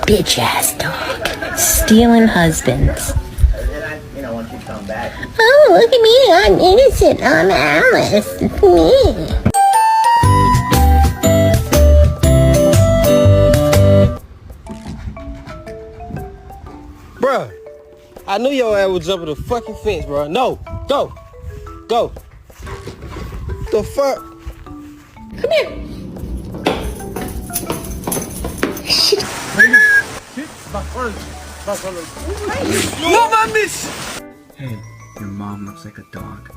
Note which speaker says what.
Speaker 1: bitch-ass dog. Stealing husbands.
Speaker 2: Once you come back.
Speaker 1: Oh, look at me. I'm innocent. I'm Alice. It's me.
Speaker 3: Bruh, I knew your ass would jump the fucking fence, bruh. No, go. Go. The fuck?
Speaker 1: Come here. Shit.
Speaker 3: No mames!
Speaker 4: Hey, your mom looks like a dog.